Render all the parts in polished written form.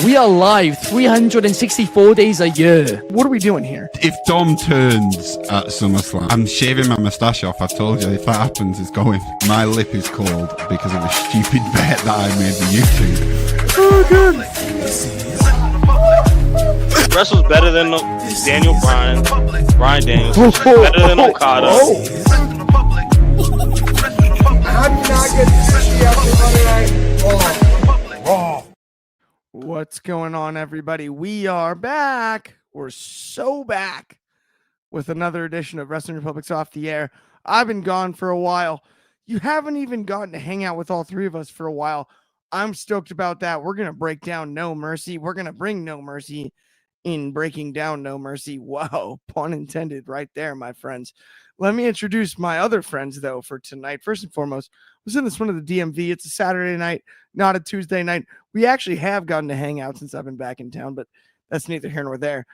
We are live 364 days a year. What are we doing here? If Dom turns at SummerSlam, I'm shaving my moustache off. I've told you, if that happens, it's going. My lip is cold because of a stupid bet that I made with YouTube. Oh, good. Wrestle's better than Daniel Bryan Daniels. Better than Okada. How do you not get sushi after Monday Night Raw? What's going on, everybody? We are back. We're so back with another edition of Wrestling Republic's Off the Air. I've been gone for a while. You haven't even gotten to hang out with all three of us for a while. I'm stoked about that. We're going to break down No Mercy. We're going to bring No Mercy in breaking down No Mercy. Whoa, pun intended right there, my friends. Let me introduce my other friends, though, for tonight. First and foremost, I was in this one of the DMV. It's a Saturday night, not a Tuesday night. We actually have gotten to hang out since I've been back in town, but that's neither here nor there.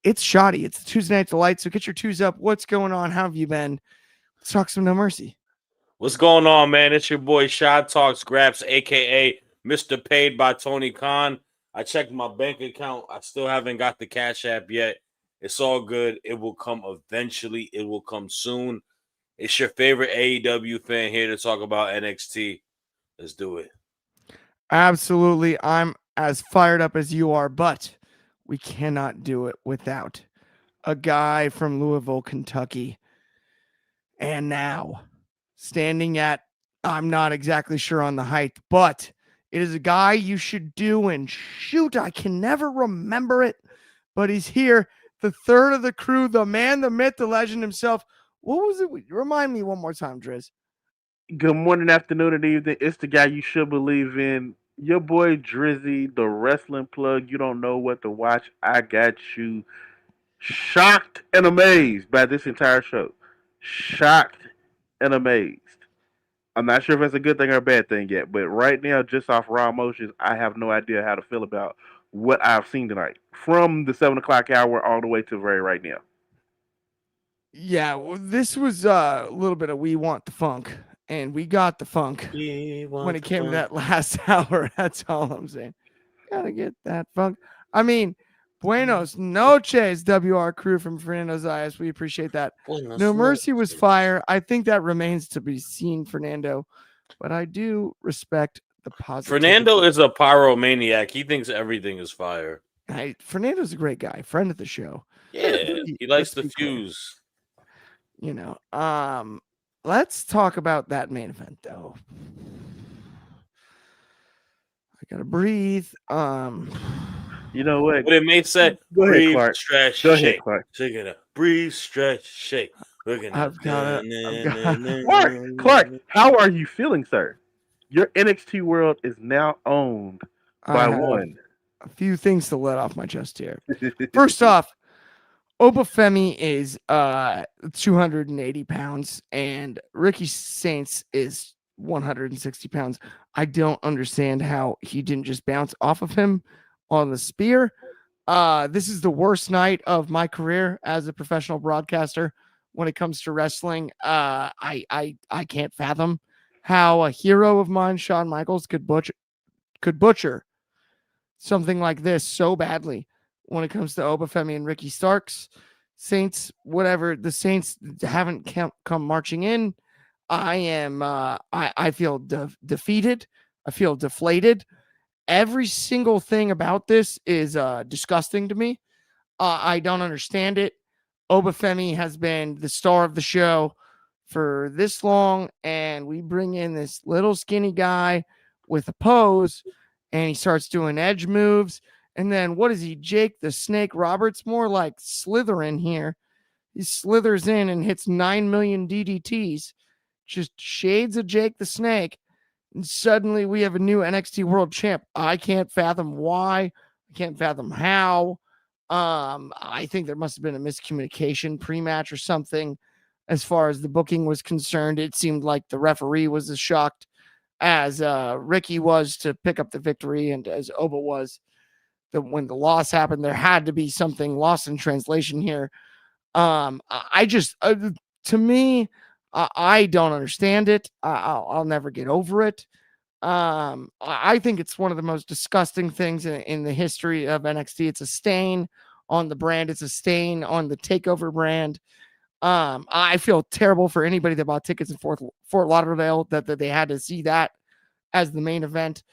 It's shoddy. It's Tuesday Night Delight, so get your twos up. What's going on? How have you been? Let's talk some No Mercy. What's going on, man? It's your boy Shad Talks Graps, a.k.a. Mr. Paid by Tony Khan. I checked my bank account. I still haven't got the Cash App yet. It's all good. It will come eventually. It will come soon. It's your favorite AEW fan here to talk about NXT. Let's do it. Absolutely. I'm as fired up as you are, but we cannot do it without a guy from Louisville, Kentucky. And now, standing at, I'm not exactly sure on the height, but it is a guy you should do, and shoot, I can never remember it, but he's here. The third of the crew, the man, the myth, the legend himself. What was it? Remind me one more time, Driz. Good morning, afternoon, and evening. It's the guy you should believe in. Your boy Dryzzy, the wrestling plug. You don't know what to watch. I got you shocked and amazed by this entire show. Shocked and amazed. I'm not sure if that's a good thing or a bad thing yet, but right now, just off raw emotions, I have no idea how to feel about what I've seen tonight. From the 7 o'clock hour all the way to right now. Yeah, well, this was a little bit of We Want the Funk, and we got the funk when it came to that last hour. That's all I'm saying. Gotta get that funk. I mean, buenos noches, WR crew from Fernando Zayas. We appreciate that. No Mercy was fire. I think that remains to be seen, Fernando, but I do respect the positive. Fernando is a pyromaniac. He thinks everything is fire. Fernando's a great guy, friend of the show. Yeah, he likes the fuse. You know, let's talk about that main event, though. I gotta breathe. You know what? What it may say, Go ahead, breathe, Clark. stretch, Go shake. ahead, Clark. Shake it up. Breathe, stretch, shake. Look at Clark, how are you feeling, sir? Your NXT world is now owned by one. A few things to let off my chest here. First off, Obafemi is 280 pounds, and Ricky Saints is 160 pounds. I don't understand how he didn't just bounce off of him on the spear. This is the worst night of my career as a professional broadcaster when it comes to wrestling. I can't fathom how a hero of mine, Shawn Michaels, could butcher something like this so badly when it comes to Obafemi and Ricky Starks. Saints, whatever. The Saints haven't come marching in. I feel defeated. I feel deflated. Every single thing about this is disgusting to me. I don't understand it. Obafemi has been the star of the show for this long, and we bring in this little skinny guy with a pose, and he starts doing edge moves. And then what is he, Jake the Snake Roberts? More like Slytherin here. He slithers in and hits 9 million DDTs. Just shades of Jake the Snake. And suddenly we have a new NXT World Champ. I can't fathom why. I can't fathom how. I think there must have been a miscommunication pre-match or something. As far as the booking was concerned, it seemed like the referee was as shocked as Ricky was to pick up the victory, and as Oba was when the loss happened. There had to be something lost in translation here. I just, to me, I don't understand it. I'll never get over it. I think it's one of the most disgusting things in the history of NXT. It's a stain on the brand. It's a stain on the takeover brand. I feel terrible for anybody that bought tickets in Fort Lauderdale that they had to see that as the main event.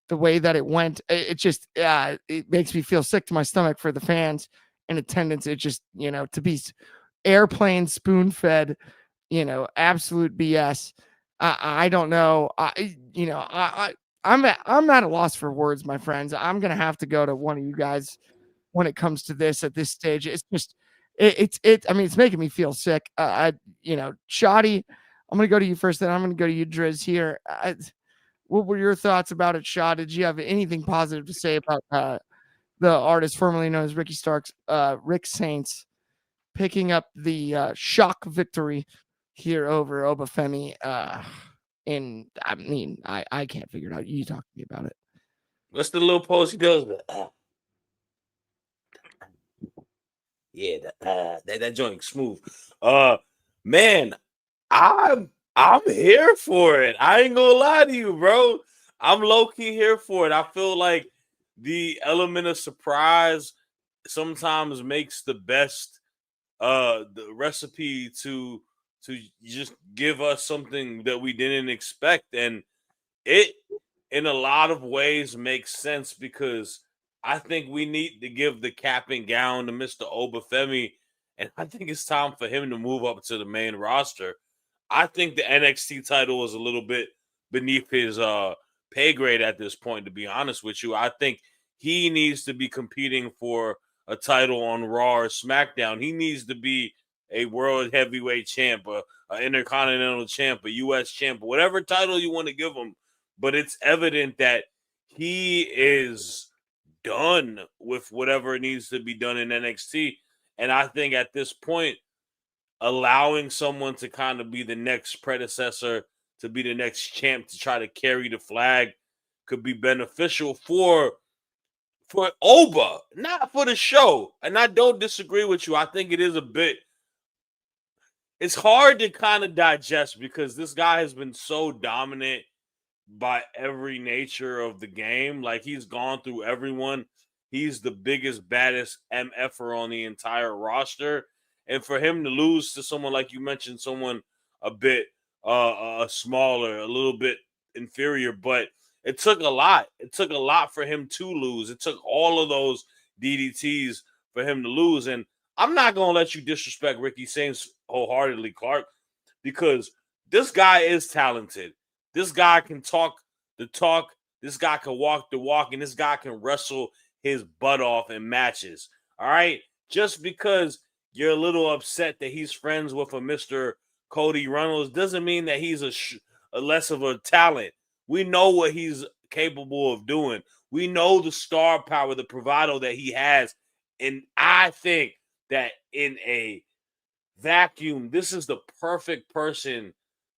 The way that it went, it just it makes me feel sick to my stomach for the fans in attendance. It just, to be airplane spoon fed, absolute BS. I don't know. I'm at a loss for words, my friends. I'm gonna have to go to one of you guys when it comes to this at this stage. It's just I mean, it's making me feel sick. Shoddy, I'm gonna go to you first, then I'm gonna go to you, Driz. Here, what were your thoughts about it, Shaw? Did you have anything positive to say about the artist formerly known as Ricky Starks, Rick Saints, picking up the shock victory here over Obafemi? And I mean, I can't figure it out. You talk to me about it. What's the little pose he does? Yeah, that joint smooth. Man, I'm here for it. I ain't gonna lie to you, bro. I'm low-key here for it. I feel like the element of surprise sometimes makes the best the recipe to just give us something that we didn't expect. And it in a lot of ways makes sense because I think we need to give the cap and gown to Mr. Obafemi, and I think it's time for him to move up to the main roster. I think the NXT title is a little bit beneath his pay grade at this point, to be honest with you. I think he needs to be competing for a title on Raw or SmackDown. He needs to be a world heavyweight champ, an intercontinental champ, a U.S. champ, whatever title you want to give him. But it's evident that he is done with whatever needs to be done in NXT. And I think at this point, allowing someone to kind of be the next predecessor, to be the next champ, to try to carry the flag could be beneficial for Oba, not for the show. And I don't disagree with you. I think it is it's hard to kind of digest because this guy has been so dominant by every nature of the game. Like, he's gone through everyone. He's the biggest, baddest MFer on the entire roster. And for him to lose to someone, like you mentioned, someone a bit smaller, a little bit inferior, but it took a lot. It took a lot for him to lose. It took all of those DDTs for him to lose. And I'm not going to let you disrespect Ricky Saints wholeheartedly, Clark, because this guy is talented. This guy can talk the talk. This guy can walk the walk. And this guy can wrestle his butt off in matches. All right? Just because you're a little upset that he's friends with a Mr. Cody Reynolds doesn't mean that he's a less of a talent. We know what he's capable of doing. We know the star power, the bravado that he has. And I think that in a vacuum, this is the perfect person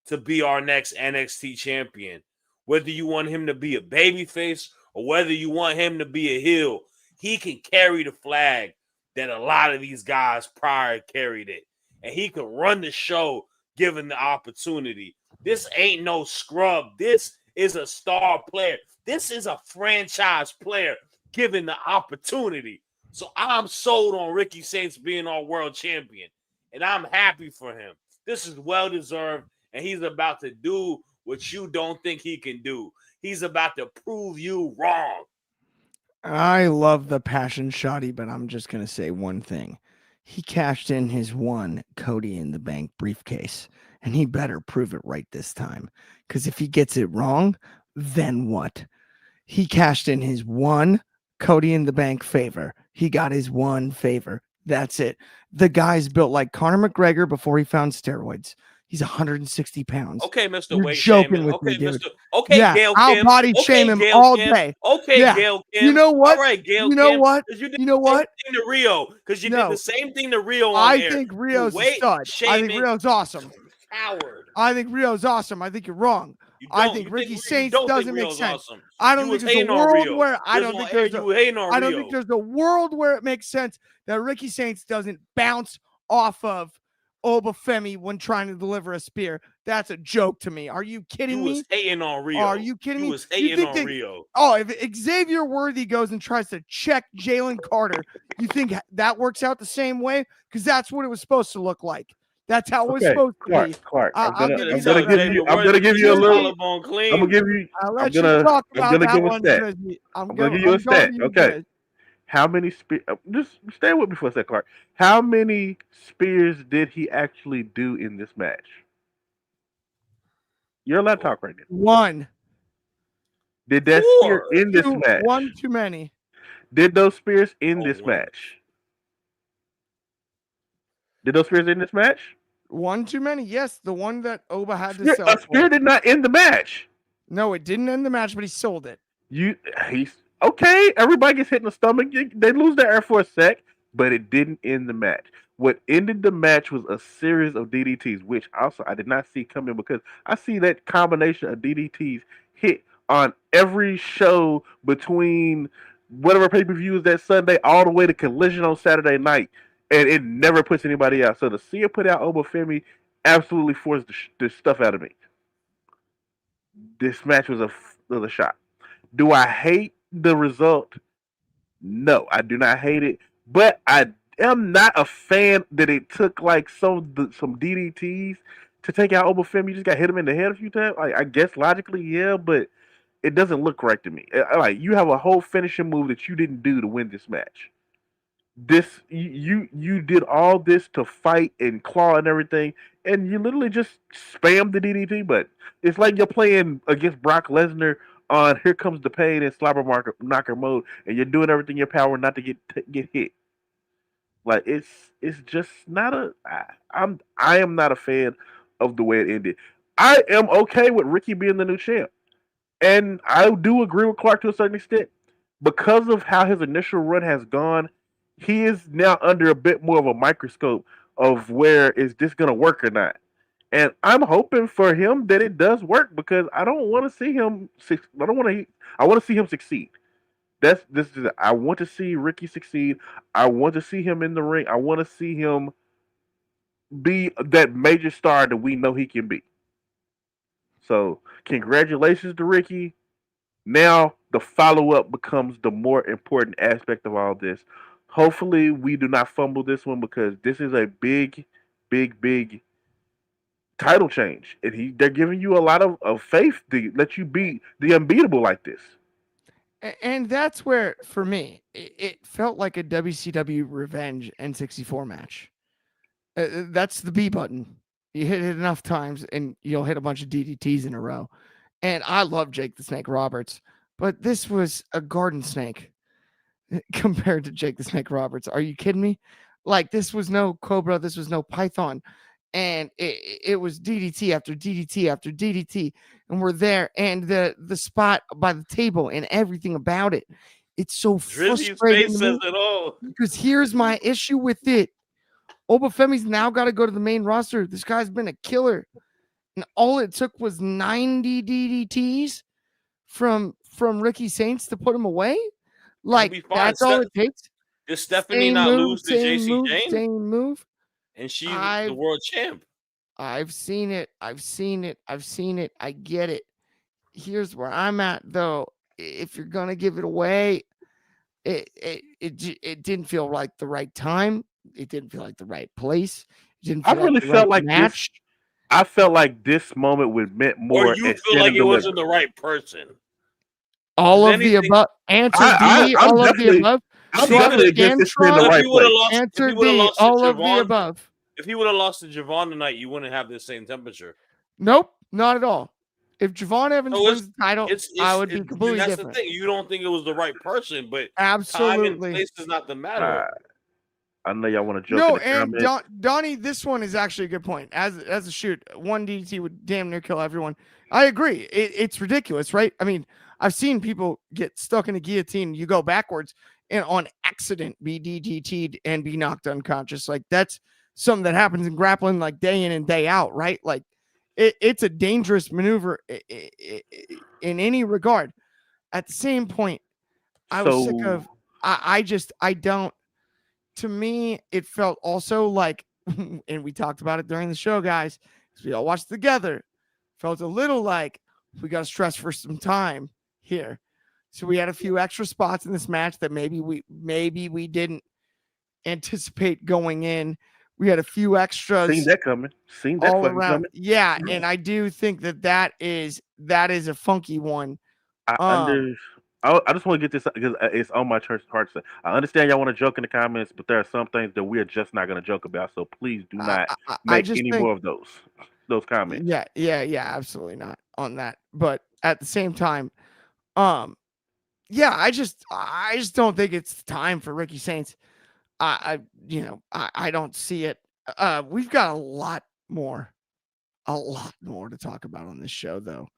to be our next NXT champion. Whether you want him to be a babyface or whether you want him to be a heel, he can carry the flag that a lot of these guys prior carried it. And he can run the show given the opportunity. This ain't no scrub. This is a star player. This is a franchise player given the opportunity. So I'm sold on Ricky Saints being our world champion. And I'm happy for him. This is well-deserved. And he's about to do what you don't think he can do. He's about to prove you wrong. I love the passion, Shoddy, but I'm just going to say one thing. He cashed in his one Cody in the Bank briefcase, and he better prove it right this time. Because if he gets it wrong, then what? He cashed in his one Cody in the Bank favor. He got his one favor. That's it. The guy's built like Conor McGregor before he found steroids. He's 160 pounds. Okay, Mr. You're Weight joking Shaming. with Okay, me, dude. Mr. Okay, Yeah, Gail I'll Kim. body Okay, shame him Gail all Kim. day. Okay, Yeah. Gail Kim. You know what? All right, Gail You know Kim. what? 'Cause you did You know the same what? thing to Rio. Because you did No. the same thing to Rio on I air. think You Rio's a weight stud. I shaming think Rio's awesome. coward. I think Rio's awesome. I think you're wrong. You I don't. think You Ricky think, Saints you don't doesn't think make Rio's sense. awesome. I don't You think was there's a hating on world Rio. where I Just don't on think air, there's you a were hating on I don't Rio. think there's a world where it makes sense that Ricky Saints doesn't bounce off of Obafemi when trying to deliver a spear. That's a joke to me. Are you kidding You me? was hating on Rio. Are you kidding me? You was You hating think on that, Rio. oh, if Xavier Worthy goes and tries to check Jalen Carter, you think that works out the same way? Because that's what it was supposed to look like. That's how it was supposed to be. Clark, I'll give you I'm gonna that. give you. I'm gonna give you a little. collarbone I'm clean. gonna give you. I'll I'm let you gonna. talk I'm about gonna that give a one, stat. Drizzy. I'm gonna give you a stat. Okay. How many spears? Just stay with me for a sec, Clark. How many spears did he actually do in this match? You're allowed to talk right now. One. Did that spear in this match? One too many. Did those spears in this match? Did those spears in this match? One too many. Yes, the one that Oba had to sell. A spear did not end the match. No, it didn't end the match, but he sold it. He's okay. Everybody gets hit in the stomach. They lose their air for a sec, but it didn't end the match. What ended the match was a series of DDTs, which also I did not see coming because I see that combination of DDTs hit on every show between whatever pay-per-view is that Sunday all the way to Collision on Saturday night, and it never puts anybody out. So to see it put out Obafemi absolutely forced the stuff out of me. This match was a shot. Do I hate the result? No, I do not hate it. But I am not a fan that it took like some DDTs to take out Obafemi. You just got hit him in the head a few times. Like, I guess logically, yeah, but it doesn't look right to me. Like, you have a whole finishing move that you didn't do to win this match. You did all this to fight and claw and everything, and you literally just spammed the DDT. But it's like you're playing against Brock Lesnar on Here Comes the Pain and Slobber Knocker mode, and you're doing everything in your power not to get hit. Like it's just not I am not a fan of the way it ended. I am okay with Ricky being the new champ, and I do agree with Clark to a certain extent because of how his initial run has gone. He is now under a bit more of a microscope of where is this going to work or not. And I'm hoping for him that it does work because I don't want to see him. I want to see him succeed. I want to see Ricky succeed. I want to see him in the ring. I want to see him be that major star that we know he can be. So, congratulations to Ricky. Now the follow up becomes the more important aspect of all this. Hopefully, we do not fumble this one because this is a big title change, and they're giving you a lot of faith to let you be the unbeatable like this. And that's where, for me, it felt like a WCW Revenge N64 match. That's the B button. You hit it enough times, and you'll hit a bunch of DDTs in a row. And I love Jake the Snake Roberts, but this was a garden snake compared to Jake the Snake Roberts. Are you kidding me? Like, this was no Cobra. This was no Python. And it was DDT after DDT after DDT. And we're there. And the spot by the table and everything about it. It's so Drizzy's frustrating face says it all. because here's my issue with it. Obafemi's now got to go to the main roster. This guy's been a killer. And all it took was 90 DDTs from Ricky Saints to put him away. Like, that's all it takes. Did Stephanie not lose to JC Jane? Same move. And she's the world champ. I've seen it. I get it. Here's where I'm at, though. If you're going to give it away, it didn't feel like the right time. It didn't feel like the right place. It didn't feel like the right match. I felt like this moment would meant more. Or you feel like it wasn't the right person. All of the above. Answer D. All of the above. I'm definitely against this being the right place. Answer D. All of the above. If he would have lost to Javon tonight, you wouldn't have the same temperature. Nope, not at all. If Javon Evans wins the title, I would be completely that's different. The thing. You don't think it was the right person, but absolutely, time and place is not the matter. I know y'all want to joke. No, and Donnie, this one is actually a good point. As a shoot, one DDT would damn near kill everyone. I agree. It's ridiculous, right? I mean, I've seen people get stuck in a guillotine. You go backwards and on accident be DDT'd and be knocked unconscious. Like, that's something that happens in grappling like day in and day out, right? Like, it's a dangerous maneuver in any regard. At the same point, I was sick of. I don't. To me, it felt also like and we talked about it during the show, guys, because we all watched together. Felt a little like we got to stress for some time here. So we had a few extra spots in this match that maybe we didn't anticipate going in. We had a few extras. Seen that coming. Seen that all fucking around. coming. Yeah, and I do think that is a funky one. I just want to get this because it's on my church heart. I understand y'all want to joke in the comments, but there are some things that we are just not going to joke about. So please do not I make just any think, more of those comments. Yeah, absolutely not on that. But at the same time, yeah, I just don't think it's time for Ricky Saints. I don't see it. We've got a lot more to talk about on this show, though.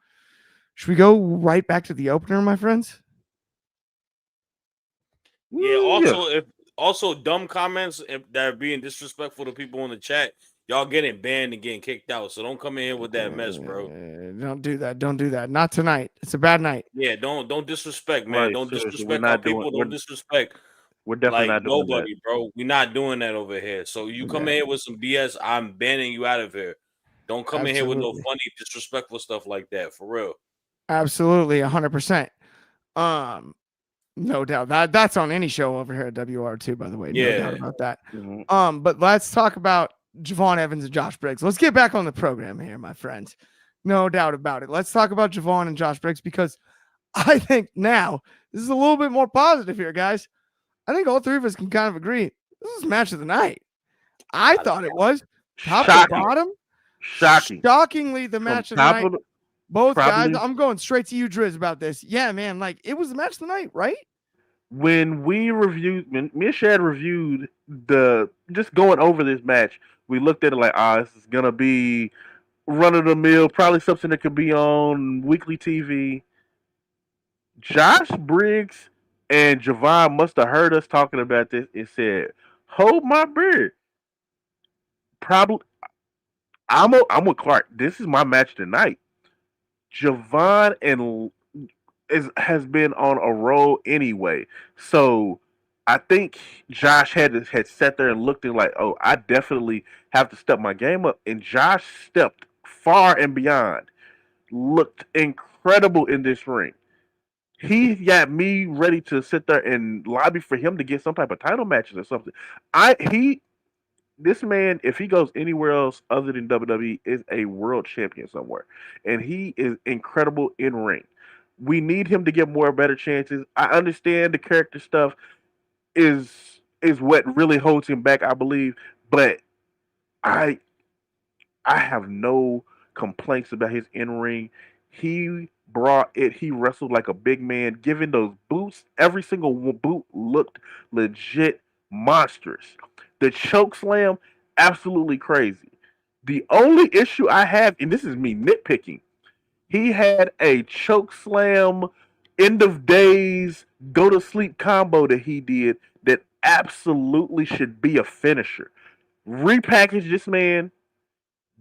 Should we go right back to the opener, my friends? Yeah. Also dumb comments that are being disrespectful to people in the chat. Y'all getting banned and getting kicked out. So don't come in here with that mess, bro. Don't do that. Don't do that. Not tonight. It's a bad night. Yeah, don't disrespect, man. Right, Don't seriously, disrespect our people. Don't disrespect We're definitely like not doing nobody, bro. We're not doing that over here. So you come in here with some BS, I'm banning you out of here. Don't come in here with no funny, disrespectful stuff like that. For real. Absolutely, 100%. No doubt that's on any show over here at WR2, by the way. No doubt about that. Mm-hmm. But let's talk about Javon Evans and Josh Briggs. Let's get back on the program here, my friends. No doubt about it. Let's talk about Javon and Josh Briggs because I think now this is a little bit more positive here, guys. I think all three of us can kind of agree. This is match of the night. I thought it was top to bottom. Shockingly, the match of the night. Both guys, I'm going straight to you, Driz, about this. Yeah, man, like it was the match of the night, right? When me and Shad reviewed just going over this match, we looked at it like, this is gonna be run of the mill, probably something that could be on weekly TV. Josh Briggs and Javon must have heard us talking about this and said, "Hold my beer." Probably, I'm with Clark. This is my match tonight. Javon has been on a roll anyway, so I think Josh had sat there and looked and like, oh, I definitely have to step my game up, and Josh stepped far and beyond. Looked incredible in this ring. He got me ready to sit there and lobby for him to get some type of title matches or something. This man, if he goes anywhere else other than WWE, is a world champion somewhere, and he is incredible in ring. We need him to get more better chances. I understand the character stuff is what really holds him back, I believe, but I have no complaints about his in ring. He brought it. He wrestled like a big man. Given those boots, every single boot looked legit monstrous. The choke slam, absolutely crazy. The only issue I have, and this is me nitpicking, he had a choke slam, end of days, go to sleep combo that he did that absolutely should be a finisher. Repackage this man,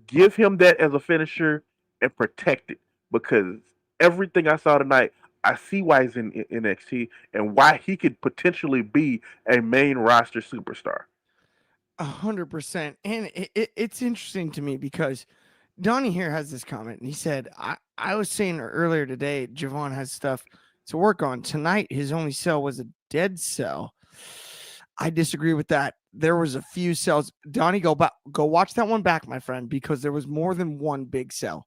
give him that as a finisher, and protect it. Because everything I saw tonight, I see why he's in NXT and why he could potentially be a main roster superstar. 100%. And it's interesting to me because Donnie here has this comment, and he said, I was saying earlier today, Javon has stuff to work on. Tonight, his only cell was a dead cell. I disagree with that. There was a few cells. Donnie, go watch that one back, my friend, because there was more than one big cell.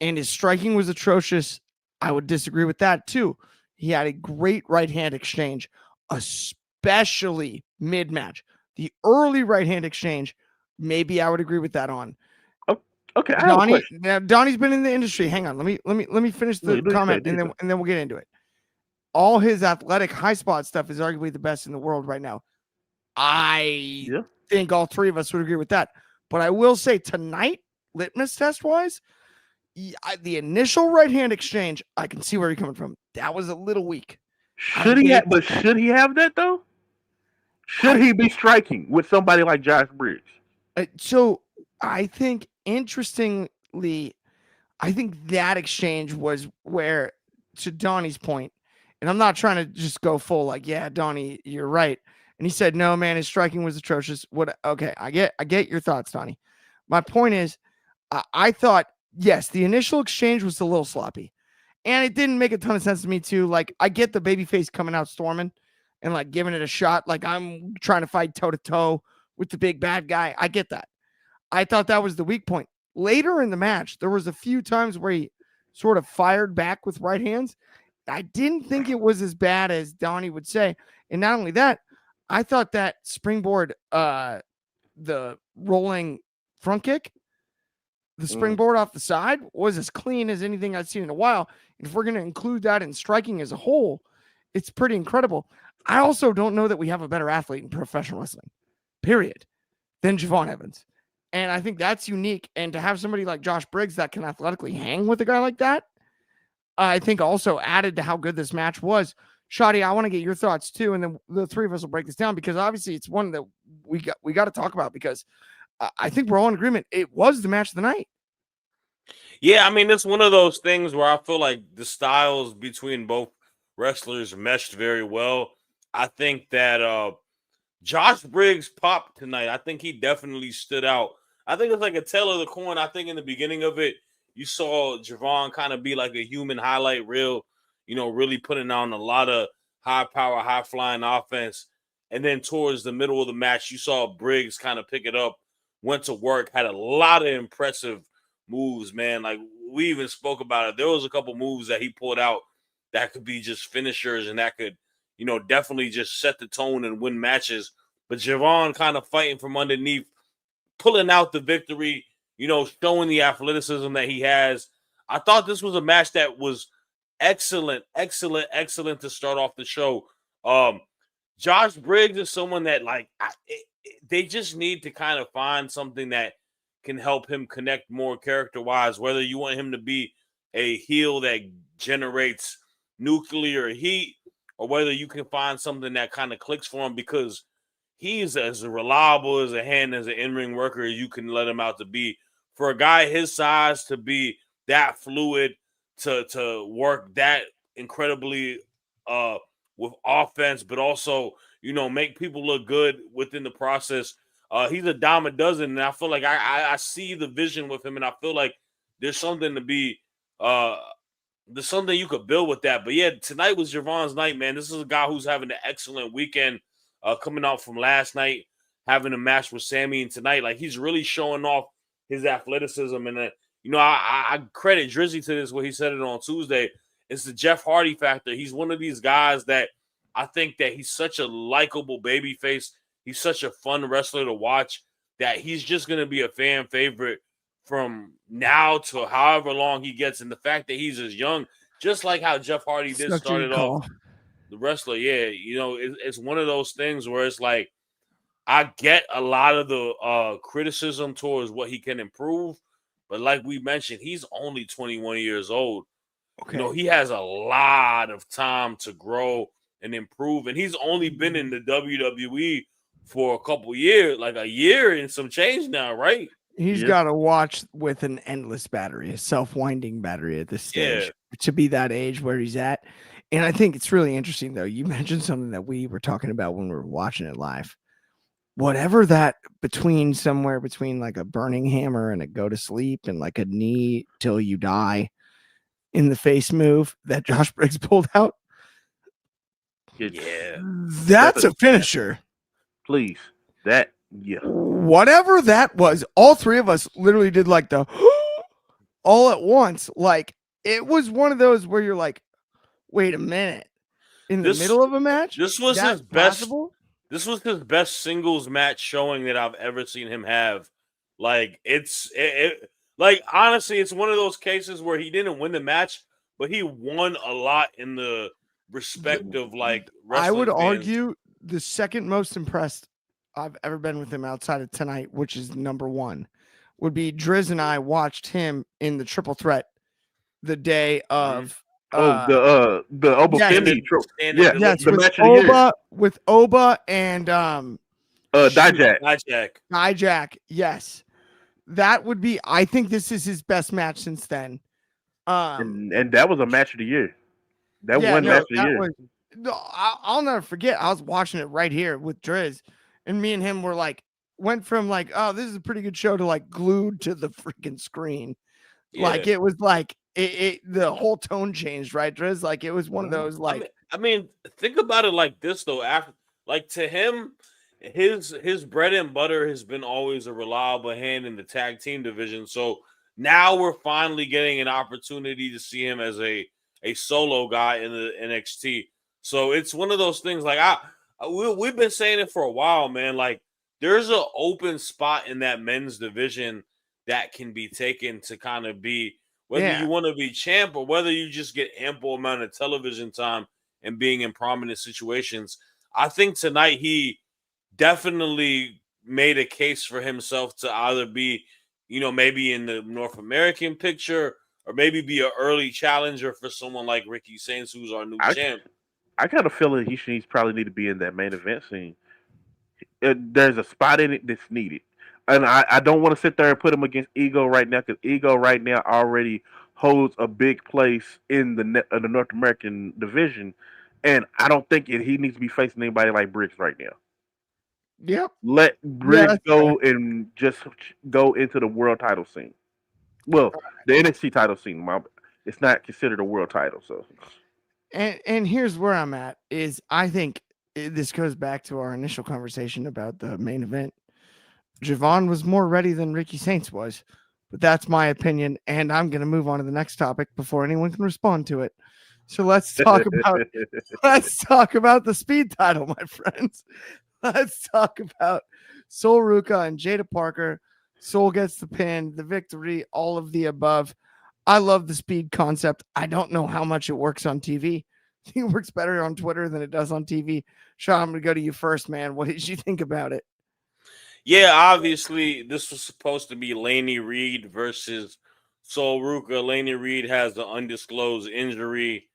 And his striking was atrocious. I would disagree with that too. He had a great right hand exchange, especially mid-match. The early right hand exchange, maybe I would agree with that on. Okay, Donnie's been in the industry. Hang on, let me finish the comment and then we'll get into it. All his athletic high spot stuff is arguably the best in the world right now. I think all three of us would agree with that. But I will say tonight, litmus test wise, the initial right hand exchange, I can see where you're coming from. That was a little weak. Should he have that though? Should he be striking with somebody like Josh Briggs? So I think, interestingly, I think that exchange was where, to Donnie's point, and I'm not trying to just go full like, yeah, Donnie, you're right. And he said, no, man, his striking was atrocious. What? Okay, I get your thoughts, Donnie. My point is, I thought, yes, the initial exchange was a little sloppy. And it didn't make a ton of sense to me, too. Like, I get the babyface coming out storming and, like, giving it a shot. Like, I'm trying to fight toe-to-toe with the big bad guy. I get that. I thought that was the weak point. Later in the match, there was a few times where he sort of fired back with right hands. I didn't think it was as bad as Donnie would say. And not only that, I thought that springboard, the rolling front kick, the springboard off the side was as clean as anything I've seen in a while. And if we're going to include that in striking as a whole, it's pretty incredible. I also don't know that we have a better athlete in professional wrestling, period, than Javon Evans. And I think that's unique. And to have somebody like Josh Briggs that can athletically hang with a guy like that, I think also added to how good this match was. Shadi, I want to get your thoughts too. And then the three of us will break this down because obviously it's one that we got to talk about because I think we're all in agreement. It was the match of the night. Yeah, I mean, it's one of those things where I feel like the styles between both wrestlers meshed very well. I think that Josh Briggs popped tonight. I think he definitely stood out. I think it's like a tail of the coin. I think in the beginning of it, you saw Javon kind of be like a human highlight reel, really putting on a lot of high power, high flying offense. And then towards the middle of the match, you saw Briggs kind of pick it up, went to work, had a lot of impressive moves, man. Like we even spoke about it. There was a couple moves that he pulled out that could be just finishers and that could, definitely just set the tone and win matches. But Javon kind of fighting from underneath, pulling out the victory, showing the athleticism that he has. I thought this was a match that was excellent to start off the show. Josh Briggs is someone that they just need to kind of find something that can help him connect more character-wise, whether you want him to be a heel that generates nuclear heat or whether you can find something that kind of clicks for him because he's as reliable as a hand as an in-ring worker as you can let him out to be. For a guy his size to be that fluid, to work that incredibly with offense, but also, make people look good within the process. He's a dime a dozen, and I feel like I see the vision with him, and I feel like there's something to be there's something you could build with that. But yeah, tonight was Javon's night, man. This is a guy who's having an excellent weekend, coming out from last night, having a match with Sammy, and tonight, like he's really showing off his athleticism. And I credit Dryzzy to this when he said it on Tuesday. It's the Jeff Hardy factor. He's one of these guys that I think that he's such a likable babyface. He's such a fun wrestler to watch that he's just going to be a fan favorite from now to however long he gets. And the fact that he's as young, just like how Jeff Hardy did started off the wrestler. Yeah, it's one of those things where it's like I get a lot of the criticism towards what he can improve. But like we mentioned, he's only 21 years old. Okay. He has a lot of time to grow and improve. And he's only been in the WWE for a couple years, like a year and some change now, right? He's got to watch with an endless battery, a self-winding battery at this stage to be that age where he's at. And I think it's really interesting, though. You mentioned something that we were talking about when we were watching it live. Whatever that somewhere between like a burning hammer and a go to sleep and like a knee till you die in the face move that Josh Briggs pulled out. Yeah. That's a finisher. Please. Whatever that was, all three of us literally did like the all at once. Like it was one of those where you're like, wait a minute. In the middle of a match? This was his best. This was his best singles match showing that I've ever seen him have. Like like honestly, it's one of those cases where he didn't win the match, but he won a lot in the respect of like wrestling I would fans. argue the second most impressed I've ever been with him outside of tonight, which is number one, would be Driz and I watched him in the triple threat the day of the Oba Femi the match of the year. With Oba and Dijak. Yes. That would be, I think this is his best match since then. And that was a match of the year. That match of the year. No, I'll never forget. I was watching it right here with Driz, and me and him were like, went from like, oh, this is a pretty good show to like glued to the freaking screen. Like Yeah. it was like the whole tone changed, right, Driz? Like it was one of those I like, mean, I mean, think about it like this though. After, like to him, his bread and butter has been always a reliable hand in the tag team division. So now we're finally getting an opportunity to see him as a solo guy in the NXT. So it's one of those things. Like we've been saying it for a while, man. Like there's an open spot in that men's division that can be taken to kind of be whether yeah, you want to be champ or whether you just get ample amount of television time and being in prominent situations. I think tonight he definitely made a case for himself to either be, maybe in the North American picture or maybe be an early challenger for someone like Ricky Saints, who's our new I champ. I got a feeling he's probably need to be in that main event scene. There's a spot in it that's needed. And I don't want to sit there and put him against Ego right now because Ego right now already holds a big place in the North American division, and I don't think he needs to be facing anybody like Briggs right now. yep, Let yeah, Briggs that's fair. go and just go into the world title scene. Well, the NXT title scene. It's not considered a world title, so And here's where I'm at is I think this goes back to our initial conversation about the main event. Javon was more ready than Ricky Saints was, but that's my opinion. And I'm going to move on to the next topic before anyone can respond to it. So let's talk about the speed title, my friends. Let's talk about Sol Ruka and Jada Parker. Sol gets the pin, the victory, all of the above. I love the speed concept. I don't know how much it works on TV. I think it works better on Twitter than it does on TV. Sean, I'm going to go to you first, man. What did you think about it? Yeah, obviously this was supposed to be Laney Reed versus Sol Ruka. Laney Reed has the undisclosed injury.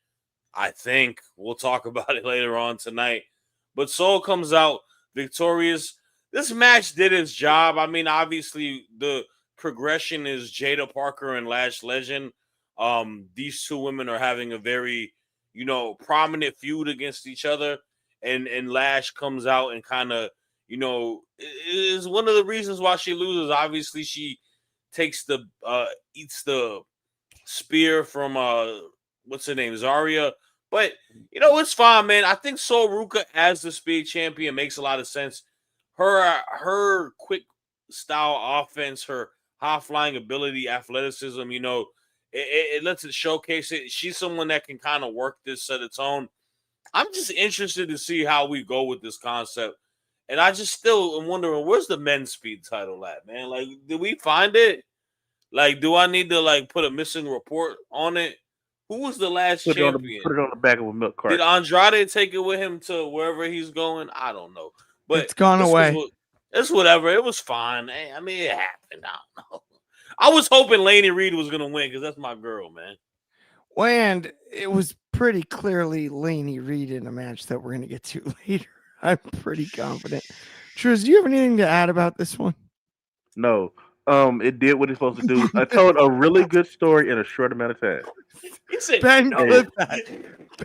I think we'll talk about it later on tonight. But Sol comes out victorious. This match did its job. I mean, obviously the progression is Jada Parker and Lash Legend. These two women are having a very, prominent feud against each other, and Lash comes out and kind of, is one of the reasons why she loses. Obviously, she takes eats the spear from what's her name, Zarya. But it's fine, man. I think Sol Ruka as the speed champion makes a lot of sense. Her quick style offense, her high flying ability, athleticism, it lets it showcase it. She's someone that can kind of work this set of tone. I'm just interested to see how we go with this concept. And I just still am wondering where's the men's speed title at, man? Like, did we find it? Like, do I need to like put a missing report on it? Who was the last champion? put it on the back of a milk Did cart. Andrade take it with him to wherever he's going? I don't know. But It's gone away. it's whatever. It was fine. I mean, it happened. I don't know. I was hoping Laney Reed was gonna win because that's my girl, man. And it was pretty clearly Laney Reed in a match that we're going to get to later. I'm pretty confident. Truz, do you have anything to add about this one? No. It did what it's supposed to do. I told a really good story in a short amount of time. He said, Ben, no. clip that.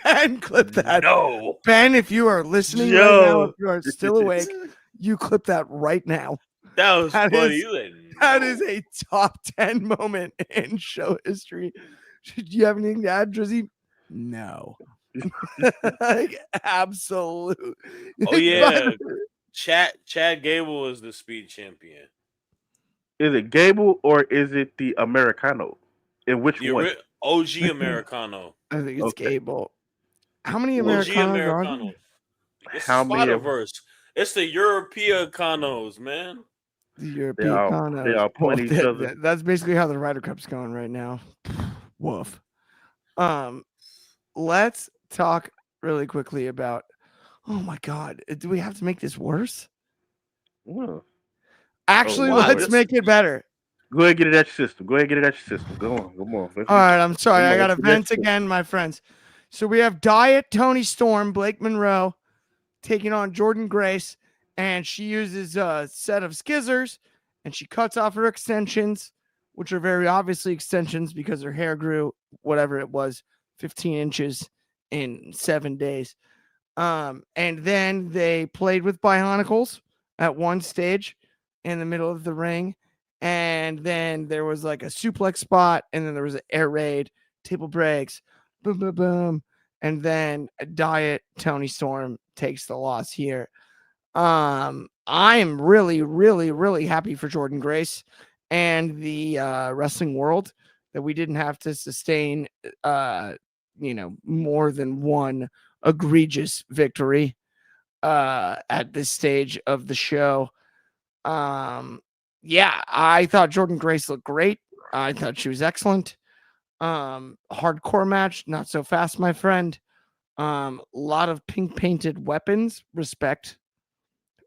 Ben, clip that. No. Ben, if you are listening right now, if you are still awake, you clip that right now. That was funny. That is a top 10 moment in show history. Do you have anything to add, Drizzy? No. Like, absolute. Oh yeah. Chad Gable is the speed champion. Is it Gable or is it the Americano? And which one? OG Americano. I think it's Okay. Gable. How many OG Americanos are Americano. there? It's How the many of- Spider-Verse. It's the Europeanos, man. The They Europeanos. all point at each other. That's basically how the Ryder Cup's going right now. Woof. Let's talk really quickly about. Oh my God, do we have to make this worse? Well, Actually, wow. let's make it better. go ahead and get it at your system. Go ahead and get it at your system. Go on. Come on. All right, I'm sorry. I got to let's vent get it. again, my friends. So we have Diet Tony Storm, Blake Monroe, taking on Jordan Grace, and she uses a set of skizzers, and she cuts off her extensions, which are very obviously extensions because her hair grew, whatever it was, 15 inches in 7 days. And then they played with Bionicles at one stage in the middle of the ring. And then there was like a suplex spot, and then there was an air raid, table breaks, boom, boom, boom. And then Diet Tony Storm takes the loss here. I am really, really, really happy for Jordan Grace and the wrestling world that we didn't have to sustain, more than one egregious victory at this stage of the show. Yeah, I thought Jordan Grace looked great. I thought she was excellent. Hardcore match, not so fast, my friend. A lot of pink painted weapons. Respect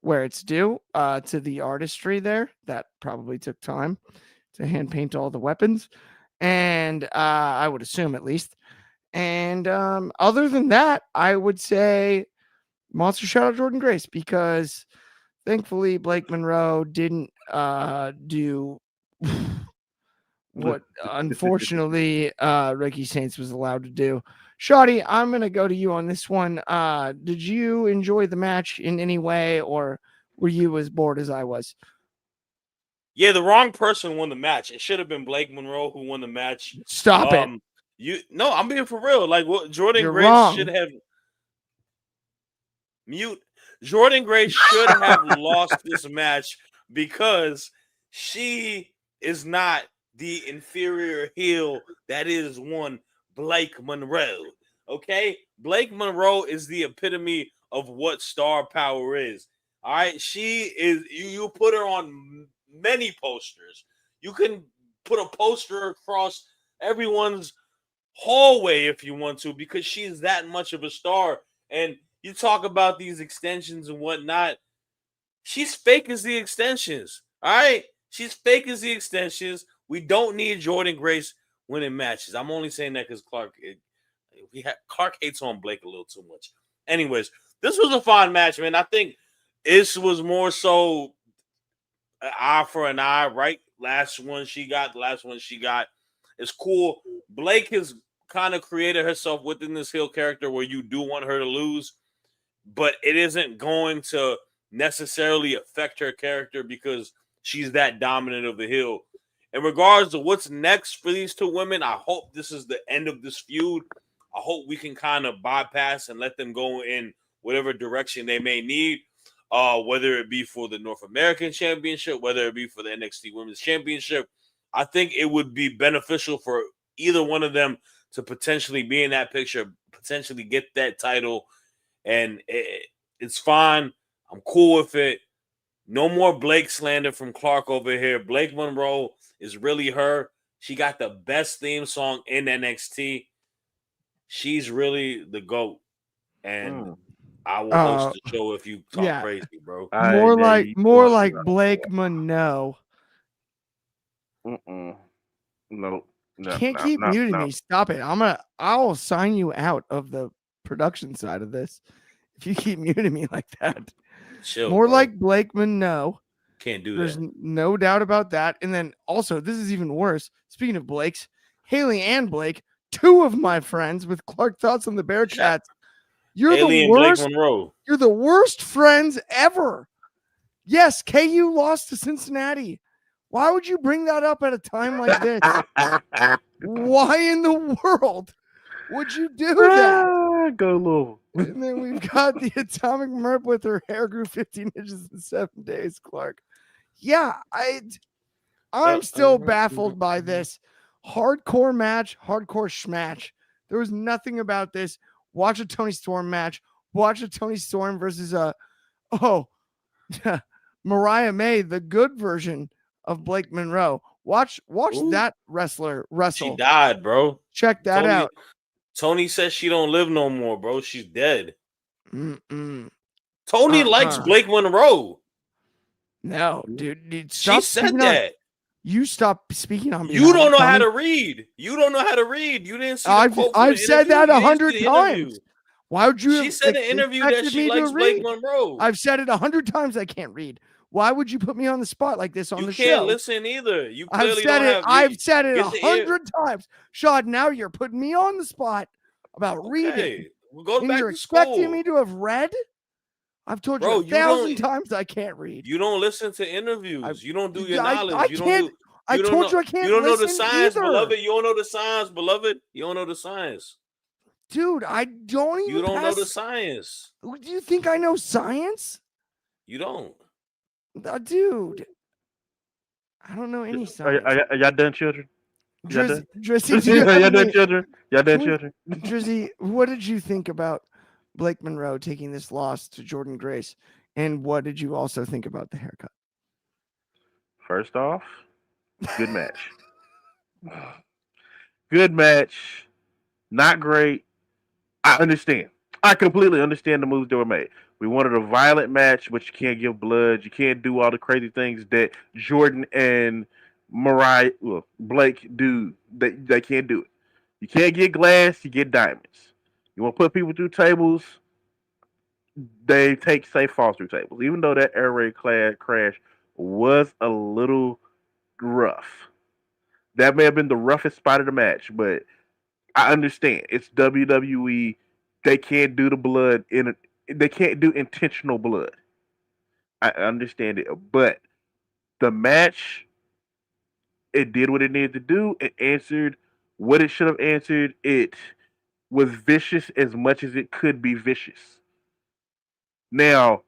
where it's due to the artistry there. That probably took time to hand paint all the weapons, and I would assume at least. And other than that, I would say monster shout out Jordan Grace, because thankfully Blake Monroe didn't do what unfortunately Ricky Saints was allowed to do. Shoddy, I'm gonna go to you on this one. Did you enjoy the match in any way, or were you as bored as I was? Yeah, the wrong person won the match. It should have been Blake Monroe who won the match. Stop it. I'm being for real. Like, what Jordan You're Grace wrong. should have Jordan Grace should have lost this match because she is not the inferior heel that is one Blake Monroe. Okay? Blake Monroe is the epitome of what star power is. All right? She is, you put her on many posters. You can put a poster across everyone's hallway if you want to, because she's that much of a star. And you talk about these extensions and whatnot. She's fake as the extensions. All right? She's fake as the extensions. We don't need Jordan Grace winning matches. I'm only saying that because Clark hates on Blake a little too much. Anyways, this was a fine match, man. I think this was more so an eye for an eye, right? The last one she got. It's cool. Blake has kind of created herself within this heel character where you do want her to lose, but it isn't going to necessarily affect her character because she's that dominant of the heel. In regards to what's next for these two women, I hope this is the end of this feud. I hope we can kind of bypass and let them go in whatever direction they may need, whether it be for the North American Championship, whether it be for the NXT Women's Championship. I think it would be beneficial for either one of them to potentially be in that picture, potentially get that title, and it's fine. I'm cool with it. No more Blake slander from Clark over here. Blake Monroe is really her. She got the best theme song in NXT. She's really the GOAT. And I will host the show if you talk crazy, bro. More like Blake Monroe. No. Can't keep muting me. Stop it. I'll sign you out of the production side of this if you keep muting me like that. Chill, more bro. like Blake Monroe. Can't do There's that. no doubt about that. And then also, this is even worse. Speaking of Blakes, Haley and Blake, two of my friends with Clark Thoughts on the Bearcats. You're Haley the and worst. Blake Monroe. You're the worst friends ever. Yes, KU lost to Cincinnati. Why would you bring that up at a time like this? Why in the world would you do that? Go Louisville. And then we've got the Atomic Merp with her hair grew 15 inches in 7 days, Clark. Yeah, I'm still baffled by this. Hardcore match, hardcore schmatch. There was nothing about this. Watch a Tony Storm match. Watch a Tony Storm versus Mariah May, the good version of Blake Monroe. Watch that wrestler wrestle. She died, bro. Check that out. Tony says she don't live no more, bro. She's dead. Tony likes Blake Monroe. No, dude. She said that. You stop speaking on me. You don't know how to read. You don't know how to read. You didn't see the quote from I've the said interview. that 100 times. Why would you? She said in an interview that she likes Blake Monroe. I've said it 100 times. I can't read. Why would you put me on the spot like this on the show? You can't listen either. You clearly I've said it 100 times. Shad, now you're putting me on the spot about reading. Go And back you're to expecting school. me to have read? I've told Bro, you 1,000 times I can't read. You don't listen to interviews. You don't do your I knowledge. You don't can't. do. I You don't told know. you I You can't don't know the listen science, either. beloved. You don't know the science, beloved. You don't know the science. Dude, I don't even You don't know the pass. science. Do you think I know science? You don't. Dude, I don't know any Are, science. are y'all done, children? Y'all done? Drizzy, do you have Y'all done, any? children? Y'all done, children? Drizzy, what did you think about Blake Monroe taking this loss to Jordan Grace? And what did you also think about the haircut? First off, good match. Good match. Not great. I understand. I completely understand the moves that were made. We wanted a violent match, but you can't give blood. You can't do all the crazy things that Jordan and Blake do. They can't do it. You can't get glass. You get diamonds. You want to put people through tables. They take safe falls through tables. Even though that air raid crash was a little rough. That may have been the roughest spot of the match, but I understand. It's WWE. They can't do the blood they can't do intentional blood. I understand it, but the match, it did what it needed to do. It answered what it should have answered. It was vicious as much as it could be vicious. Now,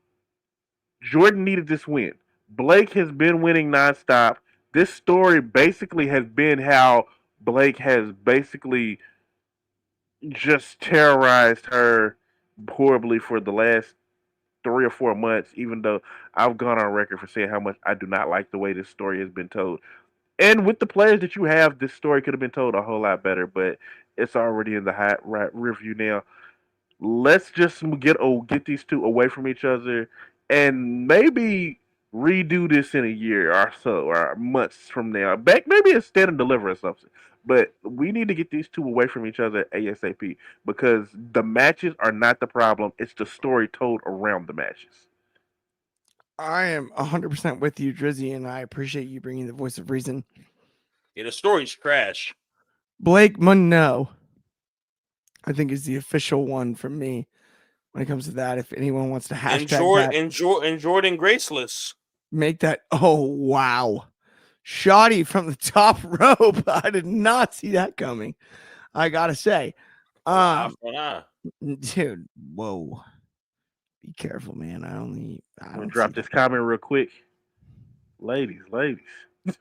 Jordan needed this win. Blake has been winning nonstop. This story basically has been how Blake has basically just terrorized her horribly for the last 3 or 4 months, even though I've gone on record for saying how much I do not like the way this story has been told. And with the players that you have, this story could have been told a whole lot better, but it's already in the hot right review now. Let's just get these two away from each other and maybe redo this in a year or so or months from now. Back maybe a stand and deliver or something. But we need to get these two away from each other ASAP because the matches are not the problem. It's the story told around the matches. I am 100% with you, Drizzy, and I appreciate you bringing the voice of reason. Yeah, the story's trash. Blake Monroe, I think, is the official one from me when it comes to that. If anyone wants to hashtag that, And Jordan Graceless. make that. Oh, wow. Shoddy from the top rope. I did not see that coming. I got to say. Dude, whoa. Be careful, man. I'm I gonna don't drop this comment real quick. Ladies.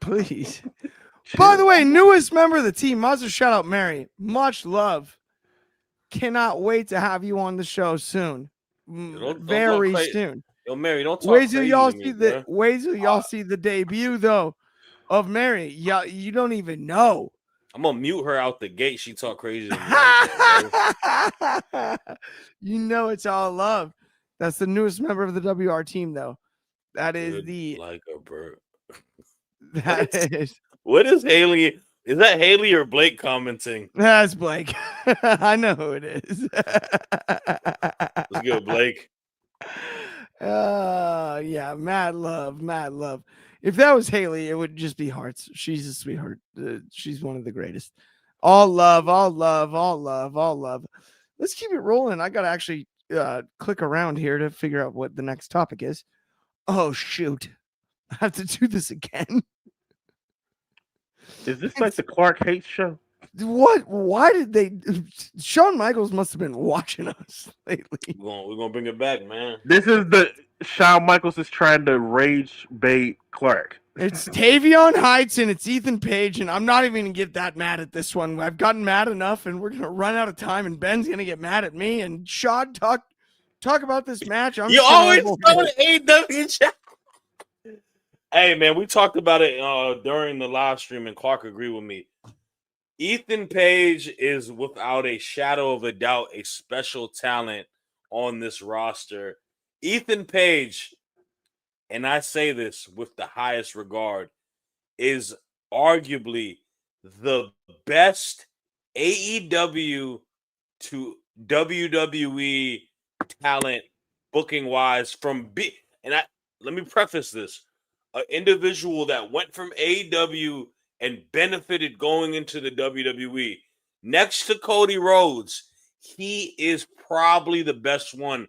Please. By the way, newest member of the team, Mazda, shout out Mary. Much love. Cannot wait to have you on the show soon. Very soon. Yo, Mary, don't talk Wait till crazy y'all to see me, bro. wait till y'all see the debut though of Mary. Yeah, you don't even know. I'm gonna mute her out the gate. She talk crazy to me. Like You know it's all love. That's the newest member of the WR team, though. That is good like a bird. Is. What is Haley? Is that Haley or Blake commenting? That's Blake. I know who it is. Let's go, Blake. Yeah, mad love. If that was Haley, it would just be hearts. She's a sweetheart. She's one of the greatest. All love. Let's keep it rolling. I gotta actually click around here to figure out what the next topic is. Oh shoot. I have to do this again. Is this like the Clark Hates show? What? Why did they? Shawn Michaels must have been watching us lately. We're gonna bring it back, man. This is the Shawn Michaels is trying to rage bait Clark. It's Tavion Heights and it's Ethan Page, and I'm not even gonna get that mad at this one. I've gotten mad enough, and we're gonna run out of time, and Ben's gonna get mad at me. And Shad talk about this match. You always throwing AEW. Hey man, we talked about it during the live stream, and Clark agreed with me. Ethan Page is without a shadow of a doubt a special talent on this roster. Ethan Page, and I say this with the highest regard, is arguably the best AEW to WWE talent booking wise from let me preface this. An individual that went from AEW and benefited going into the WWE. Next to Cody Rhodes, he is probably the best one.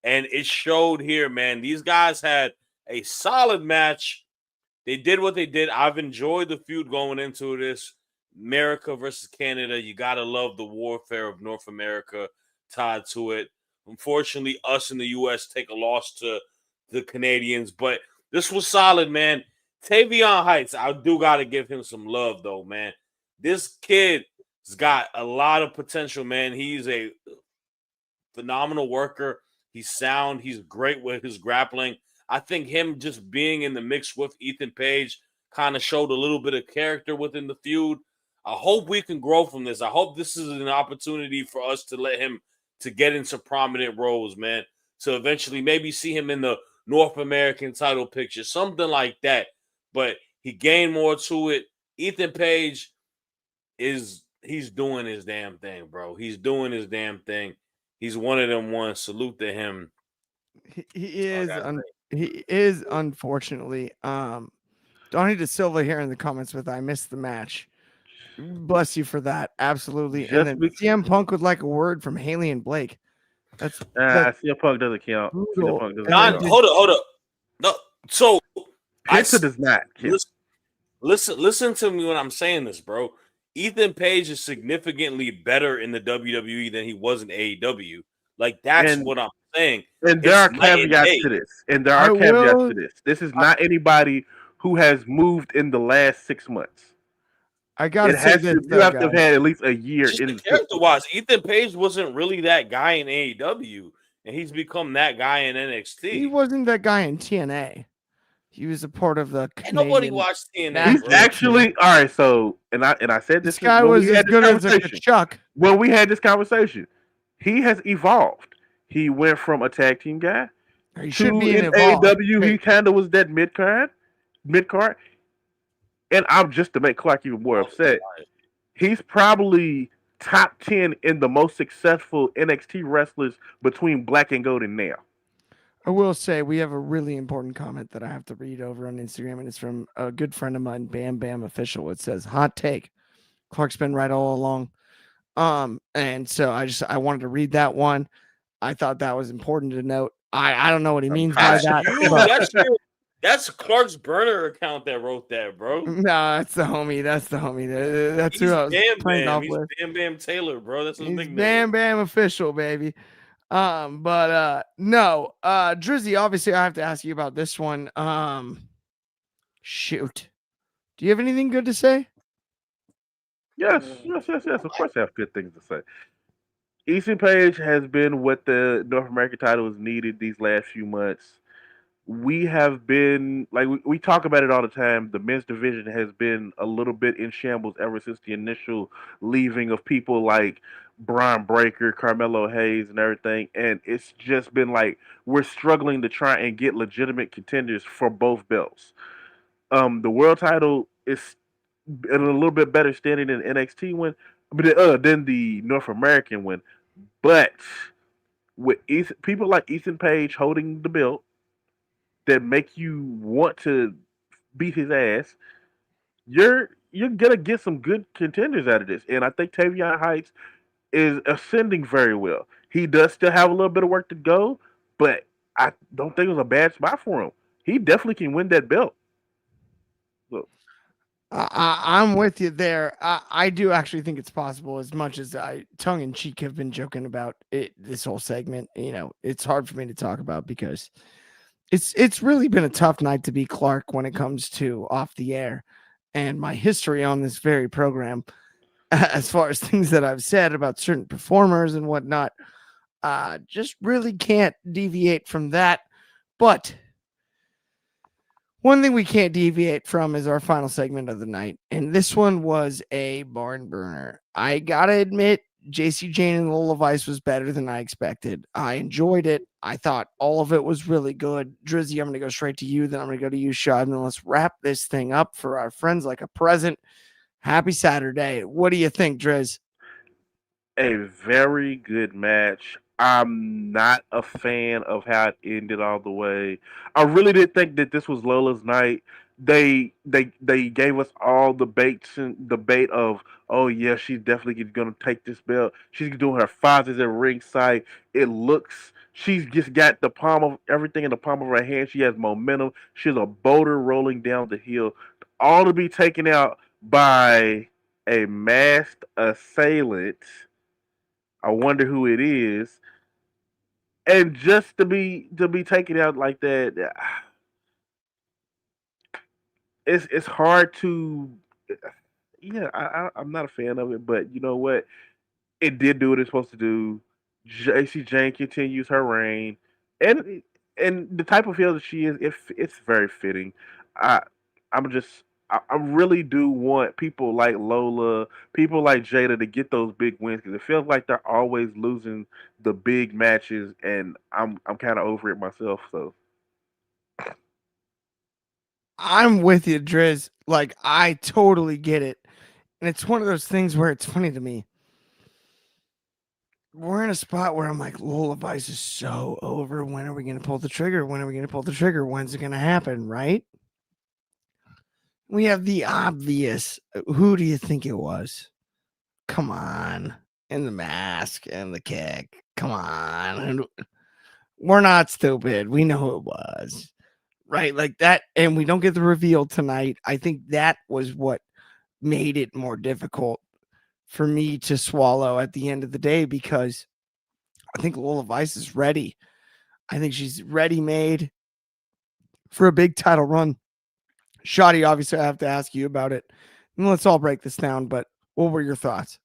And it showed here, man. These guys had a solid match. They did what they did. I've enjoyed the feud going into this. America versus Canada. You got to love the warfare of North America tied to it. Unfortunately, us in the U.S. take a loss to the Canadians, but this was solid, man. Tavion Heights, I do got to give him some love, though, man. This kid's got a lot of potential, man. He's a phenomenal worker. He's sound. He's great with his grappling. I think him just being in the mix with Ethan Page kind of showed a little bit of character within the feud. I hope we can grow from this. I hope this is an opportunity for us to let him to get into prominent roles, man. To eventually maybe see him in the North American title picture, something like that. But he gained more to it. Ethan Page he's doing his damn thing, bro. He's doing his damn thing. He's one of them ones. Salute to him. He is unfortunately. Donnie De Silva here in the comments with I missed the match. Bless you for that. Absolutely. And then CM Punk would like a word from Haley and Blake. That's CM Punk doesn't count. CM Punk doesn't count. Hold up. No, so Penta does not count. Listen to me when I'm saying this, bro. Ethan Page is significantly better in the WWE than he was in AEW. Like that's what I'm saying. And there are caveats to this. This is not anybody who has moved in the last 6 months. I gotta say this. You have to have had at least a year. Character-wise, Ethan Page wasn't really that guy in AEW, and he's become that guy in NXT. He wasn't that guy in TNA. He was a part of the Canadian. Nobody watched TNA. He's actually all right. So, and I said this guy was as good as a Chuck. When we had this conversation, he has evolved. He went from a tag team guy to in AEW. He kind of was that mid card. And I'm just to make Clark even more upset. He's probably top 10 in the most successful NXT wrestlers between Black and Gold and now. I will say we have a really important comment that I have to read over on Instagram, and it's from a good friend of mine, Bam Bam Official. It says, "Hot take, Clark's been right all along." And so I wanted to read that one. I thought that was important to note. I don't know what he means by that. That's Clark's burner account that wrote that, bro. No, that's the homie. That's who I was playing off with. Bam Bam Taylor, bro. That's his nickname. Bam Bam Official, baby. No, Dryzzy, obviously I have to ask you about this one. Shoot. Do you have anything good to say? Yes. Of course I have good things to say. Ethan Page has been what the North American title has needed these last few months. We have been, like we talk about it all the time, the men's division has been a little bit in shambles ever since the initial leaving of people like Braun Breaker, Carmelo Hayes, and everything. And it's just been like we're struggling to try and get legitimate contenders for both belts. The world title is in a little bit better standing than NXT win, but than the North American win. But with people like Ethan Page holding the belt that make you want to beat his ass, you're gonna get some good contenders out of this. And I think Tavion Heights is ascending very well. He does still have a little bit of work to go, but I don't think it was a bad spot for him. He definitely can win that belt. Look. I'm with you there. I do actually think it's possible, as much as I tongue in cheek have been joking about it this whole segment. You know, it's hard for me to talk about because it's really been a tough night to be Clark when it comes to off the air, and my history on this very program, as far as things that I've said about certain performers and whatnot, just really can't deviate from that. But one thing we can't deviate from is our final segment of the night, and this one was a barn burner. I gotta admit, JC Jane and Lola Vice was better than I expected. I enjoyed it. I thought all of it was really good. Dryzzy, I'm going to go straight to you. Then I'm going to go to you, Shad. And then let's wrap this thing up for our friends like a present. Happy Saturday. What do you think, Drizz? A very good match. I'm not a fan of how it ended all the way. I really did think that this was Lola's night. they gave us all the bait of, oh yeah, she's definitely gonna take this belt. She's doing her fathers at ringside. It looks, she's just got the palm of everything in the palm of her hand. She has momentum. She's a boulder rolling down the hill, all to be taken out by a masked assailant. I wonder who it is, and just to be taken out like that, it's hard to. Yeah, I'm not a fan of it, but you know what? It did do what it's supposed to do. JC Jane continues her reign, and and the type of heel that she is, it's very fitting. I I'm just I really do want people like Lola, people like Jada to get those big wins because it feels like they're always losing the big matches, and I'm kind of over it myself. So I'm with you, Driz. Like, I totally get it. And it's one of those things where it's funny to me. We're in a spot where I'm like, Lola Vice is so over. When are we going to pull the trigger? When are we going to pull the trigger? When's it going to happen? Right? We have the obvious. Who do you think it was? Come on. And the mask and the kick. Come on. And we're not stupid. We know who it was. Right? Like that. And we don't get the reveal tonight. I think that was what made it more difficult for me to swallow at the end of the day, because I think Lola Vice is ready. I think she's ready made for a big title run. Shoddy, obviously, I have to ask you about it. And let's all break this down, but what were your thoughts?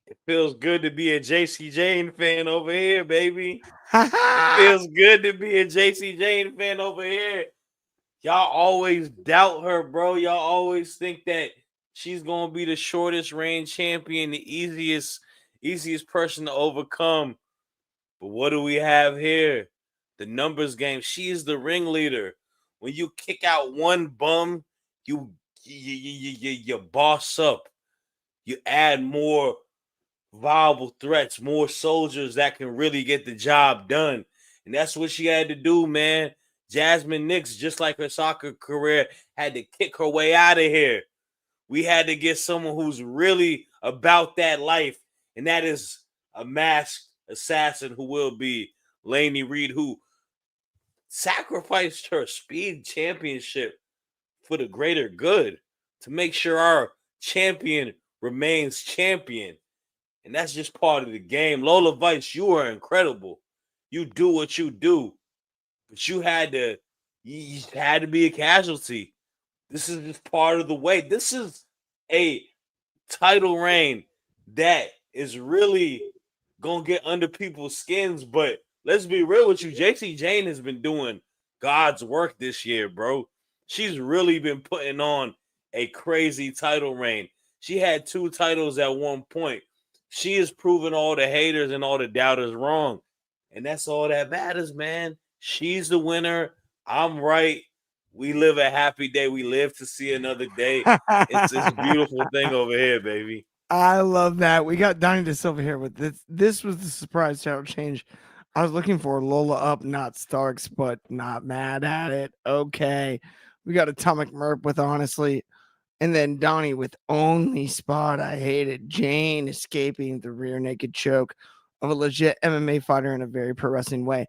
It feels good to be a JC Jane fan over here, baby. It feels good to be a JC Jane fan over here. Y'all always doubt her, bro. Y'all always think that she's gonna be the shortest reign champion, the easiest person to overcome. But what do we have here? The numbers game. She is the ringleader. When you kick out one bum, you boss up. You add more viable threats, more soldiers that can really get the job done. And that's what she had to do, man. Jasmine Nix, just like her soccer career, had to kick her way out of here. We had to get someone who's really about that life, and that is a masked assassin who will be Laney Reed, who sacrificed her speed championship for the greater good to make sure our champion remains champion. And that's just part of the game. Lola Vice, you are incredible. You do what you do, but you had to be a casualty. This is just part of the way. This is a title reign that is really gonna get under people's skins. But let's be real with you, JC Jane has been doing God's work this year, bro. She's really been putting on a crazy title reign. She had 2 titles at one point. She has proven all the haters and all the doubters wrong. And that's all that matters, man. She's the winner. I'm right. We live a happy day. We live to see another day. It's a beautiful thing over here, baby. I love that. We got Donnie De Silva here with this. This was the surprise title change. I was looking for Lola up, not Starks, but not mad at it. Okay. We got Atomic Merp with Honestly. And then Donnie with Only Spot I Hated. Jane escaping the rear naked choke of a legit MMA fighter in a very pro wrestling way.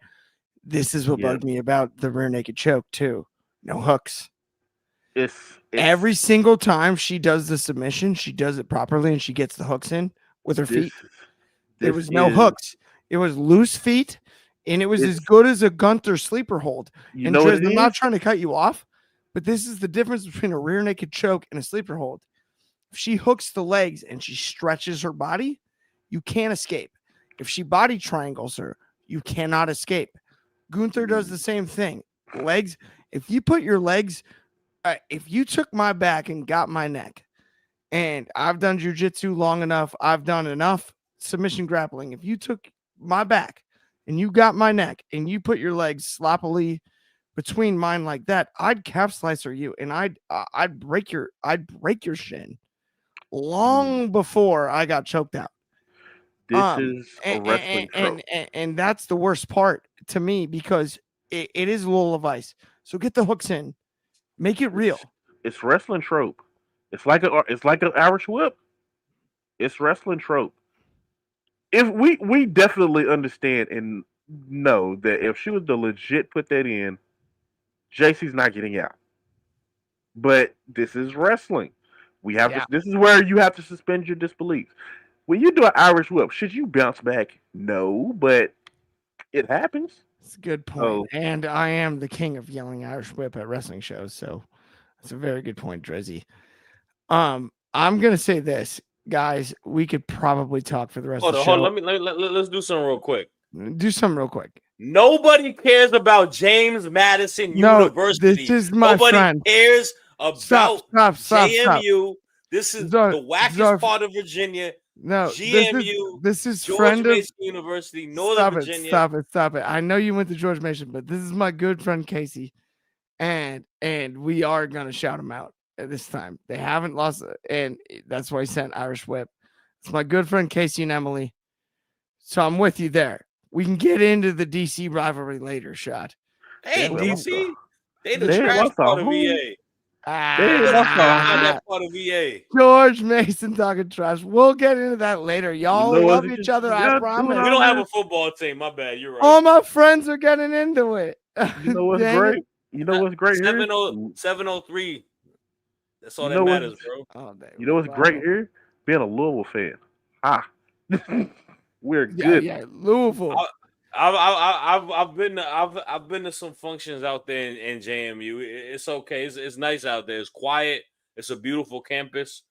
This is what yeah, bugged me about the rear naked choke, too. No hooks. it's Every single time she does the submission, she does it properly and she gets the hooks in with her this feet. There this was no is hooks. It was loose feet, and it was as it's good as a Gunther sleeper hold. you And know what Driz, it I'm not is. trying to cut you off, but this is the difference between a rear naked choke and a sleeper hold. If she hooks the legs and she stretches her body, you can't escape. If she body triangles her, you cannot escape. Gunther does the same thing. Legs, if you put your legs, if you took my back and got my neck, and I've done jujitsu long enough, I've done enough submission grappling. If you took my back and you got my neck and you put your legs sloppily between mine like that, I'd calf slicer you and I'd break your shin long before I got choked out. This is a wrestling trope. And that's the worst part to me, because it is Lola Vice. So get the hooks in. Make it real. It's wrestling trope. It's like an Irish whip. It's wrestling trope. If we definitely understand and know that if she was to legit put that in, JC's not getting out. But this is wrestling. We have Yeah. to. This is where you have to suspend your disbelief. When you do an Irish whip, should you bounce back? No, but it happens. It's a good point. Oh. And I am the king of yelling Irish whip at wrestling shows. So that's a very good point, Drizzy. I'm gonna say this, guys. We could probably talk for the rest of the show. Let's do something real quick. Do something real quick. Nobody cares about James Madison University. This is my Nobody friend. cares about Stop. JMU. This is the wackest part of Virginia. No, GMU. This is George friend of Mason University, Northern Virginia. Stop it. I know you went to George Mason, but this is my good friend Casey, and we are gonna shout him out at this time. They haven't lost, and that's why he sent Irish Whip. It's my good friend Casey and Emily. So I'm with you there. We can get into the DC rivalry later, Shad. Hey, DC, they the They trash lost part a of whole- VA. That Part of VA. George Mason talking trash. We'll get into that later. Y'all love each other, I promise. We don't have a football team. My bad. You're right. All my friends are getting into it. You know what's Dang great? it. You know what's great here? 703. That's all You that know matters, what- bro. Oh, You know what's great here? Being a Louisville fan. We're good. Yeah, Louisville. I've been to some functions out there in JMU. It's okay. It's nice out there. It's quiet. It's a beautiful campus.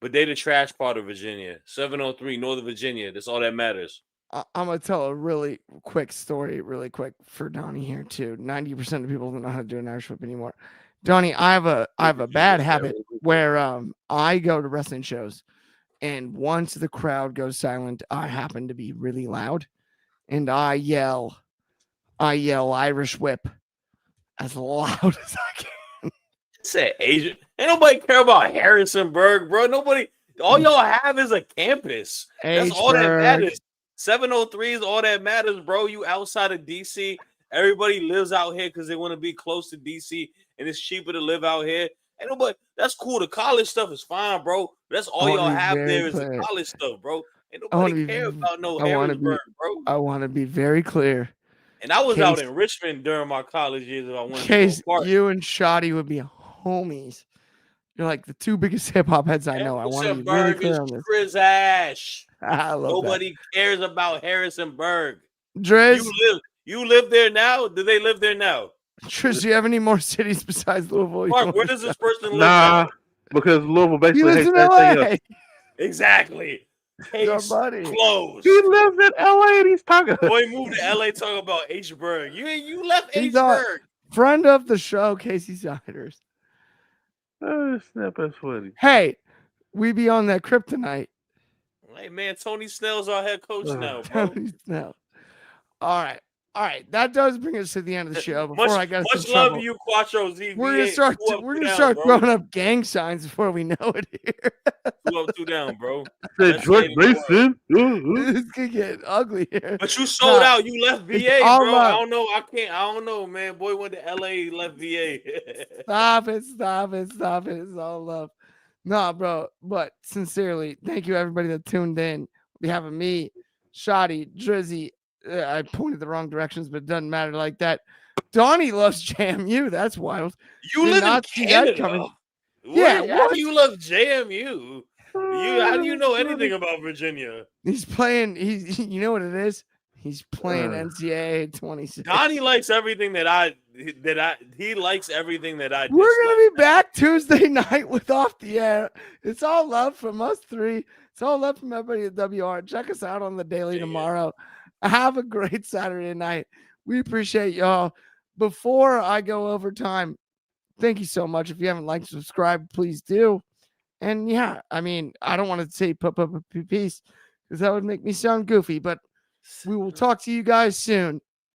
But they the trash part of Virginia. 703 Northern Virginia. That's all that matters. I'm gonna tell a really quick story, really quick for Donnie here too. 90% of people don't know how to do an Irish whip anymore. Donnie, I have a bad habit where I go to wrestling shows, and once the crowd goes silent, I happen to be really loud, and I yell Irish whip as loud as I can. Say Asian. Ain't nobody care about Harrisonburg, bro. Nobody. All y'all have is a campus. That's all that matters. 703 is all that matters, bro. You outside of DC. Everybody lives out here because they want to be close to DC, and it's cheaper to live out here. Ain't nobody. That's cool. The college stuff is fine, bro. But that's all y'all have there is the college stuff, bro. Ain't nobody care about no Harrisonburg, bro. I want to be very clear. And I was out in Richmond during my college years. If I wanted Case, to go apart. you and Shoddy would be homies. You're like the two biggest hip hop heads I know. I want to be really clear on this. Chris Ash. I love Nobody cares about Harrisonburg. Driz, you live there now? Do they live there now? Trish, do you have any more cities besides Louisville? Mark, where does this person live? Nah, because Louisville He basically lives hates in everything LA. else. Exactly. Your Case buddy. closed. He lives in LA and he's talking. Boy moved to LA talking about H-Burg. You left He's H-Burg. Friend of the show, Casey Siders. Oh, snap, that's funny. Hey, we be on that kryptonite. Hey, man, Tony Snell's our head coach now, bro. Tony Snell. All right. That does bring us to the end of the show. Before I got much love to you, Quattro ZV. We're gonna start throwing up gang signs before we know it here. 2 up, 2 down, bro. Said George Mason. This could get ugly here. But you sold out. You left VA, all bro. up. I don't know. I don't know, man. Boy went to LA, left VA. Stop it. It's all love. Nah, bro. But sincerely, thank you everybody that tuned in. On behalf of me, Shoddy, Drizzy. I pointed the wrong directions, but it doesn't matter like that. Donnie loves JMU. That's wild. You live in Canada. Yeah, how do you love JMU? How do you know anything about Virginia? He's playing. You know what it is? He's playing NCAA 26. Donnie likes everything he likes everything that I. We're gonna be back Tuesday night with Off the Air. It's all love from us three. It's all love from everybody at WR. Check us out on the Daily tomorrow. Have a great Saturday night. We appreciate y'all. Before I go overtime, thank you so much. If you haven't liked, subscribe, please do. And yeah, I mean, I don't want to say peace because that would make me sound goofy, but we will talk to you guys soon.